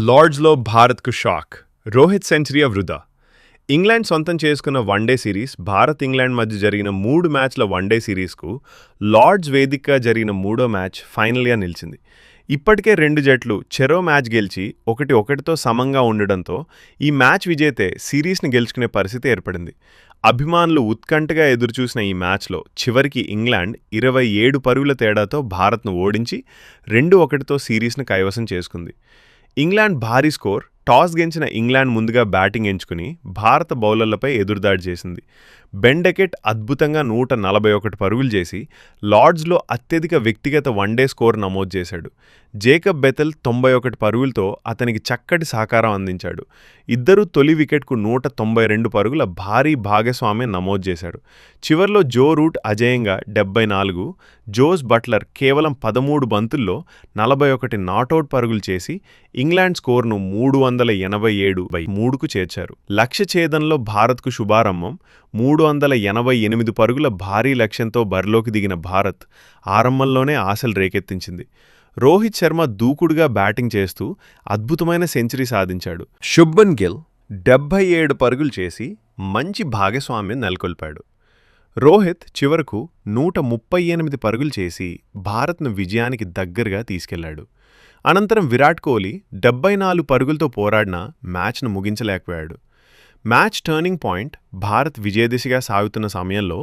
లార్డ్స్లో భారత్కు shock. Rohit century వృధా. England సొంతం చేసుకున్న వన్డే సిరీస్ భారత్-ఇంగ్లాండ్ మధ్య జరిగిన 3 మ్యాచ్ల వన్డే సిరీస్కు లార్డ్స్ వేదికగా జరిగిన మూడో మ్యాచ్ ఫైనల్గా నిలిచింది. ఇప్పటికే 2 జట్లు చెరో మ్యాచ్ గెలిచి 1-1తో సమంగా ఉండడంతో ఈ మ్యాచ్ విజేతే సిరీస్ని గెలుచుకునే పరిస్థితి ఏర్పడింది. అభిమానులు ఉత్కంఠగా ఎదురుచూసిన ఈ మ్యాచ్లో చివరికి ఇంగ్లాండ్ 27 పరుగుల తేడాతో భారత్ను ఓడించి 2-1తో సిరీస్ను కైవసం చేసుకుంది. ఇంగ్లాండ్ భారీ స్కోర్. టాస్ గెలిచిన ఇంగ్లాండ్ ముందుగా బ్యాటింగ్ ఎంచుకుని భారత బౌలర్లపై ఎదురుదాడి చేసింది. బెన్ డెకెట్ అద్భుతంగా 141 పరుగులు చేసి లార్డ్స్లో అత్యధిక వ్యక్తిగత వన్డే స్కోర్ నమోదు చేశాడు. జేకబ్ బెథెల్ 91 పరుగులతో అతనికి చక్కటి సహకారం అందించాడు. ఇద్దరూ తొలి వికెట్కు 192 పరుగుల భారీ భాగస్వామ్యం నమోదు చేశారు. చివర్లో జో రూట్ అజేయంగా 74, జోస్ బట్లర్ కేవలం 13 బంతుల్లో 41 నాటౌట్ పరుగులు చేసి ఇంగ్లాండ్ స్కోర్ను 387/3కు చేర్చారు. లక్ష్య ఛేదనలో భారత్కు శుభారంభం. 388 పరుగుల భారీ లక్ష్యంతో బరిలోకి దిగిన భారత్ ఆరంభంలోనే ఆశలు రేకెత్తించింది. రోహిత్ శర్మ దూకుడుగా బ్యాటింగ్ చేస్తూ అద్భుతమైన సెంచరీ సాధించాడు. శుభ్మన్ గిల్ 77 పరుగులు చేసి మంచి భాగస్వామ్యం నెలకొల్పాడు. రోహిత్ చివరకు 138 పరుగులు చేసి భారత్ను విజయానికి దగ్గరగా తీసుకెళ్లాడు. అనంతరం విరాట్ కోహ్లీ 74 పరుగులతో పోరాడినా మ్యాచ్ను ముగించలేకపోయాడు. Match turning point. భారత్ విజయదిశగా సాగుతున్న సమయంలో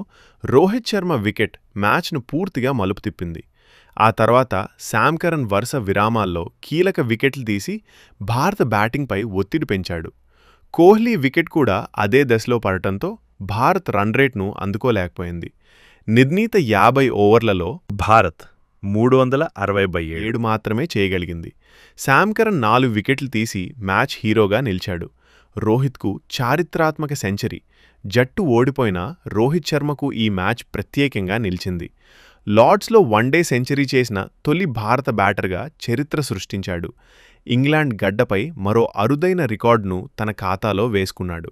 రోహిత్ శర్మ వికెట్ మ్యాచ్ను పూర్తిగా మలుపు తిప్పింది. ఆ తర్వాత శామ్ కరన్ వరుస విరామాల్లో కీలక వికెట్లు తీసి భారత బ్యాటింగ్పై ఒత్తిడి పెంచాడు. కోహ్లీ వికెట్ కూడా అదే దశలో పడటంతో భారత్ రన్ రేట్ను అందుకోలేకపోయింది. నిర్ణీత 50 ఓవర్లలో భారత్ 360/7 మాత్రమే చేయగలిగింది. శామ్ కరన్ 4 వికెట్లు తీసి మ్యాచ్ హీరోగా నిలిచాడు. రోహిత్కు చారిత్రాత్మక సెంచరీ. జట్టు ఓడిపోయినా రోహిత్ శర్మకు ఈ మ్యాచ్ ప్రత్యేకంగా నిలిచింది. లార్డ్స్లో వన్డే సెంచరీ చేసిన తొలి భారత బ్యాటర్గా చరిత్ర సృష్టించాడు. ఇంగ్లాండ్ గడ్డపై మరో అరుదైన రికార్డును తన ఖాతాలో వేసుకున్నాడు.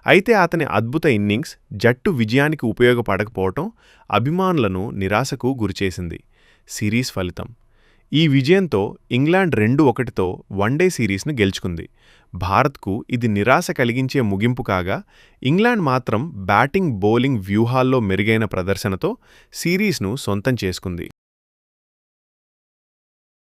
అయితే అతని అద్భుత ఇన్నింగ్స్ జట్టు విజయానికి ఉపయోగపడకపోవటం అభిమానులను నిరాశకు గురిచేసింది. సిరీస్ ఫలితం. ఈ విజయంతో ఇంగ్లాండ్ 2-1తో వన్డే సిరీస్ను గెలుచుకుంది. భారత్కు ఇది నిరాశ కలిగించే ముగింపు కాగా, ఇంగ్లాండ్ మాత్రం బ్యాటింగ్, బౌలింగ్ వ్యూహాల్లో మెరుగైన ప్రదర్శనతో సిరీస్ను సొంతం చేసుకుంది.